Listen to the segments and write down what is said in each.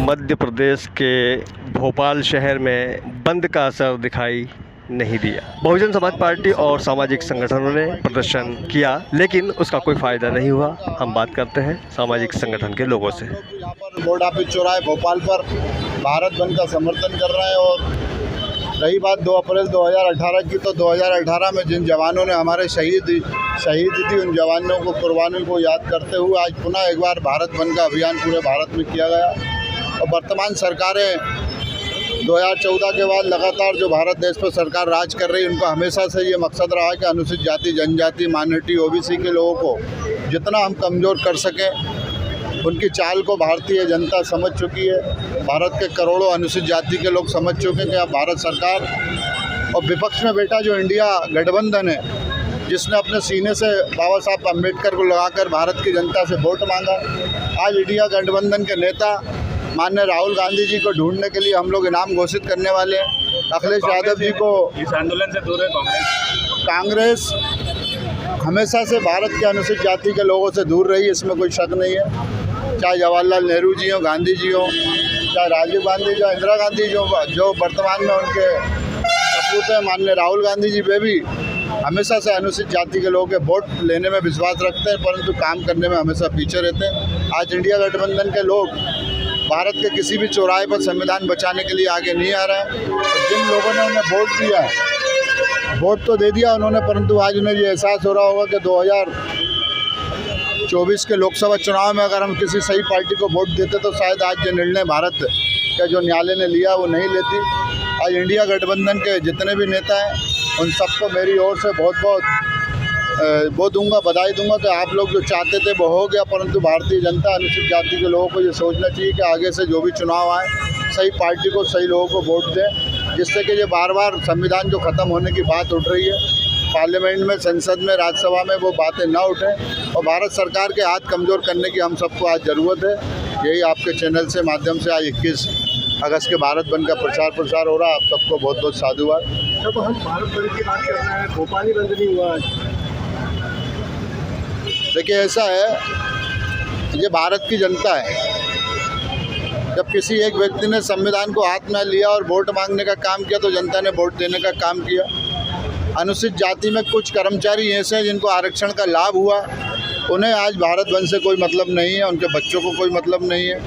मध्य प्रदेश के भोपाल शहर में बंद का असर दिखाई नहीं दिया। बहुजन समाज पार्टी और सामाजिक संगठनों ने प्रदर्शन किया, लेकिन उसका कोई फ़ायदा नहीं हुआ। हम बात करते हैं सामाजिक संगठन के लोगों से। यहाँ पर बोर्ड ऑफिस चौराहे भोपाल पर भारत बंद का समर्थन कर रहे हैं। और रही बात 2 अप्रैल 2018 की, तो 2018 में जिन जवानों ने हमारे शहीद थी, उन जवानों को कुर्बानी को याद करते हुए आज पुनः एक बार भारत बंद का अभियान पूरे भारत में किया गया। और वर्तमान सरकारें 2014 के बाद लगातार जो भारत देश पर सरकार राज कर रही है, उनका हमेशा से ये मकसद रहा है कि अनुसूचित जाति, जनजाति, माइनॉरिटी, ओबीसी के लोगों को जितना हम कमज़ोर कर सकें, उनकी चाल को भारतीय जनता समझ चुकी है। भारत के करोड़ों अनुसूचित जाति के लोग समझ चुके हैं कि अब भारत सरकार और विपक्ष में बैठा जो इंडिया गठबंधन है, जिसने अपने सीने से बाबा साहब अम्बेडकर को लगाकर भारत की जनता से वोट मांगा, आज इंडिया गठबंधन के नेता माननीय राहुल गांधी जी को ढूंढने के लिए हम लोग इनाम घोषित करने वाले हैं। अखिलेश यादव जी को इस आंदोलन से दूर है कांग्रेस हमेशा से भारत के अनुसूचित जाति के लोगों से दूर रही, इसमें कोई शक नहीं है। चाहे जवाहरलाल नेहरू जी हों, गांधी जी हों, चाहे राजीव गांधी जो, इंदिरा गांधी जो वर्तमान में उनके सपूत हैं, माननीय राहुल गांधी जी वे भी हमेशा से अनुसूचित जाति के लोगों के वोट लेने में विश्वास रखते हैं, परंतु काम करने में हमेशा पीछे रहते हैं। आज इंडिया गठबंधन के लोग भारत के किसी भी चौराहे पर संविधान बचाने के लिए आगे नहीं आ रहे हैं। और जिन लोगों ने उन्हें वोट दिया, वोट तो दे दिया उन्होंने, परंतु आज उन्हें ये एहसास हो रहा होगा कि 2024 के लोकसभा चुनाव में अगर हम किसी सही पार्टी को वोट देते तो शायद आज जो निर्णय भारत का जो न्यायालय ने लिया वो नहीं लेती। आज इंडिया गठबंधन के जितने भी नेता हैं, उन सबको मेरी ओर से बहुत दूंगा, बधाई दूंगा कि आप लोग जो चाहते थे वो हो गया। परंतु भारतीय जनता, अनुसूचित जाति के लोगों को ये सोचना चाहिए कि आगे से जो भी चुनाव आए, सही पार्टी को, सही लोगों को वोट दें, जिससे कि ये बार बार संविधान जो ख़त्म होने की बात उठ रही है पार्लियामेंट में, संसद में, राज्यसभा में, वो बातें ना उठें। और भारत सरकार के हाथ कमज़ोर करने की हम सबको आज ज़रूरत है। यही आपके चैनल से माध्यम से आज 21 अगस्त के भारत बंद का प्रसार हो रहा है। आप सबको बहुत बहुत साधुवाद। जब हम भारत बंद की बात कर रहे हैं, भोपाल ही बंद नहीं हुआ। देखिए ऐसा है, ये भारत की जनता है। जब किसी एक व्यक्ति ने संविधान को हाथ में लिया और वोट मांगने का काम किया, तो जनता ने वोट देने का काम किया। अनुसूचित जाति में कुछ कर्मचारी ऐसे हैं जिनको आरक्षण का लाभ हुआ, उन्हें आज भारत बंद से कोई मतलब नहीं है, उनके बच्चों को कोई मतलब नहीं है।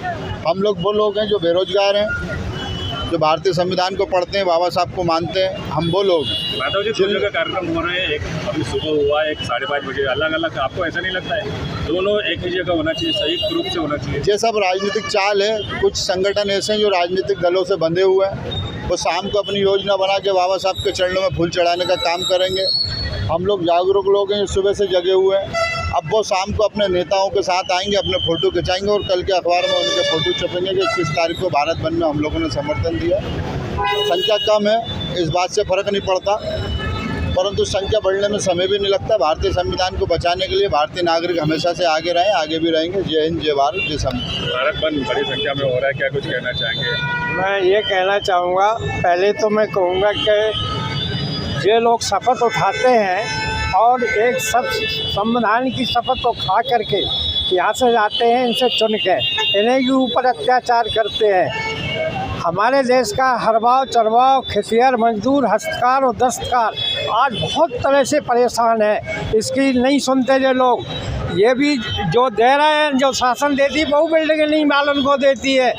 हम लोग वो लोग हैं जो बेरोजगार हैं, जो भारतीय संविधान को पढ़ते हैं, बाबा साहब को मानते हैं, हम वो लोग। माधव जी, 2 जगह कार्यक्रम हो रहे हैं, एक अभी सुबह हुआ, एक 5:30 बजे, अलग अलग। आपको ऐसा नहीं लगता है दोनों एक ही जगह होना चाहिए, संयुक्त रूप से होना चाहिए? ये सब राजनीतिक चाल है। कुछ संगठन ऐसे हैं जो राजनीतिक दलों से बंधे हुए हैं, वो शाम को अपनी योजना बना के बाबा साहब के चरणों में फूल चढ़ाने का काम करेंगे। हम लोग जागरूक लोग हैं, सुबह से जगे हुए हैं। अब वो शाम को अपने नेताओं के साथ आएंगे, अपने फ़ोटो खिंचाएंगे और कल के अखबार में उनके फ़ोटो छपेंगे कि 21 तारीख को भारत बंद में हम लोगों ने समर्थन दिया। संख्या कम है, इस बात से फ़र्क नहीं पड़ता, परंतु संख्या बढ़ने में समय भी नहीं लगता। भारतीय संविधान को बचाने के लिए भारतीय नागरिक हमेशा से आगे रहे, आगे भी रहेंगे। जय हिंद, जय भारत, जय संविधान। भारत बंद बड़ी संख्या में हो रहा है, क्या कुछ कहना चाहेंगे? मैं ये कहना चाहूँगा, पहले तो मैं कहूँगा कि ये लोग शपथ उठाते हैं और एक संविधान की शपथ को खा करके यहाँ से जाते हैं, इनसे चुन के इन्हीं के ऊपर अत्याचार करते हैं। हमारे देश का हरवाव, चरवाव, खेतिहर, मजदूर, हस्तकार और दस्तकार आज बहुत तरह से परेशान है। इसकी नहीं सुनते ये लोग। ये भी जो दे रहे हैं, जो शासन देती है, बहु बिल्डिंग नहीं माल उनको देती है,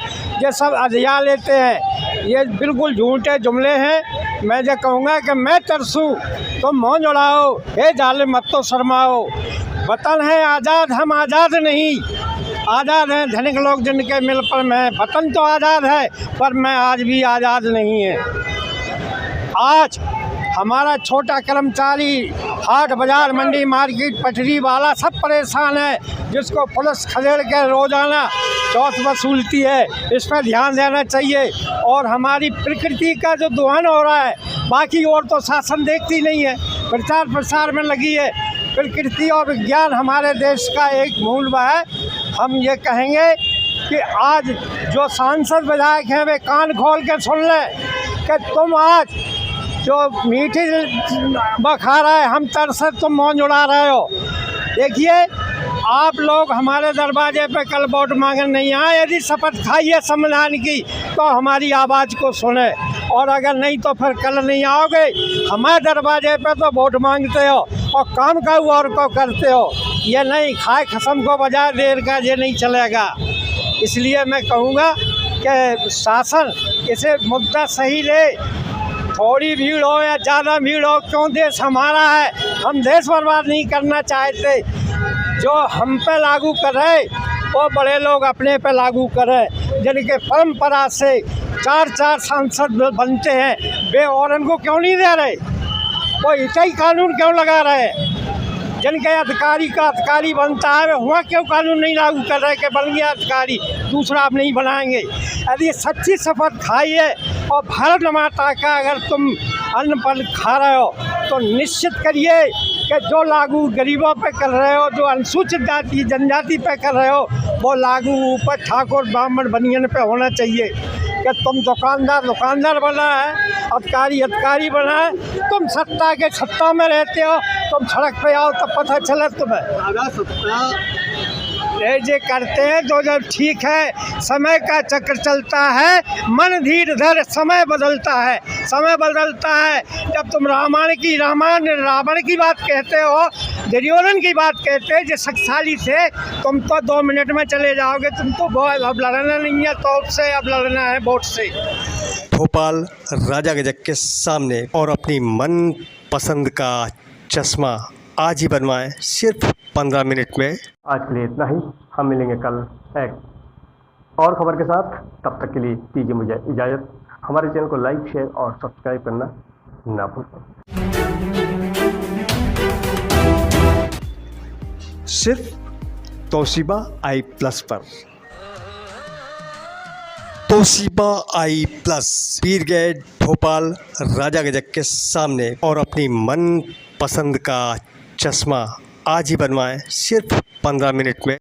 ये सब अधिया लेते हैं। ये बिल्कुल झूठे जुमले हैं। मैं ये कहूँगा कि मैं तरसूँ तो मौन उड़ाओ, हे जालिम मत तो शर्माओ। वतन है आज़ाद, हम आज़ाद नहीं। आज़ाद हैं धनिक लोग जिनके मिल पर मैं, वतन तो आज़ाद है पर मैं आज भी आज़ाद नहीं है। आज हमारा छोटा कर्मचारी हाट बाज़ार, मंडी, मार्केट, पटरी वाला सब परेशान है, जिसको पुलिस खदेड़ के रोज़ाना चौथ वसूलती है। इस पर ध्यान देना चाहिए। और हमारी प्रकृति का जो दोहन हो रहा है, बाकी और तो शासन देखती नहीं है, प्रचार प्रसार में लगी है। प्रकृति और विज्ञान हमारे देश का एक मूल है। हम ये कहेंगे कि आज जो सांसद विधायक हैं वे कान खोल के सुन लें कि तुम आज जो मीठी बखा रहा है, हम तरस तुम मौन उड़ा रहे हो। देखिए आप लोग हमारे दरवाजे पे कल वोट मांगने नहीं आए। यदि शपथ खाइए संविधान की तो हमारी आवाज़ को सुने, और अगर नहीं तो फिर कल नहीं आओगे हमारे दरवाजे पे तो वोट मांगते हो और काम का और को करते हो। ये नहीं खाए खसम को बजाय देर का ये नहीं चलेगा। इसलिए मैं कहूँगा कि शासन इसे मुद्दा सही ले, थोड़ी भीड़ हो या ज़्यादा भीड़ हो, क्यों देश हमारा है, हम देश बर्बाद नहीं करना चाहते। जो हम पे लागू करे वो बड़े लोग अपने पे लागू करें। जिनके परंपरा से 4 सांसद बनते हैं वे और इनको क्यों नहीं दे रहे, वो ही कानून क्यों लगा रहे। जिनके अधिकारी का अधिकारी बनता है वहाँ क्यों कानून नहीं लागू कर रहे कि बन गया अधिकारी दूसरा आप नहीं बनाएंगे। यदि सच्ची शपथ खाइए और भारत माता का अगर तुम अन्न पर खा रहे हो तो निश्चित करिए कि जो लागू गरीबों पे कर रहे हो, जो अनुसूचित जाति जनजाति पे कर रहे हो, वो लागू ऊपर ठाकुर ब्राह्मण बनियन पे होना चाहिए। कि तुम दुकानदार बना है, अधिकारी बना है, तुम सत्ता में रहते हो, तुम सड़क पे आओ तब पता चला तुम्हें। ये करते हैं तो जब ठीक है, समय का चक्र चलता है, मन धीर धर समय बदलता है, समय बदलता है। जब तुम रावण की बात कहते हो, दुर्योधन की बात कहते हैं, जो शक्तिशाली थे, तुम तो 2 मिनट में चले जाओगे। तुम तो अब लड़ना नहीं है तोप से, अब लड़ना है वोट से। भोपाल राजा गजक के सामने और अपनी मन पसंद का चश्मा आज ही बनवाएं सिर्फ 15 मिनट में। आज के लिए इतना ही, हम मिलेंगे कल एक और खबर के साथ। तब तक के लिए दीजिए मुझे इजाज़त। हमारे चैनल को लाइक, शेयर और सब्सक्राइब करना ना भूलें। सिर्फ तोशिबा i+ पर। Toshiba i+, Pir gate, Bhopal राजा गजक के सामने और अपनी मन पसंद का चश्मा आज ही बनवाएं सिर्फ 15 मिनट में।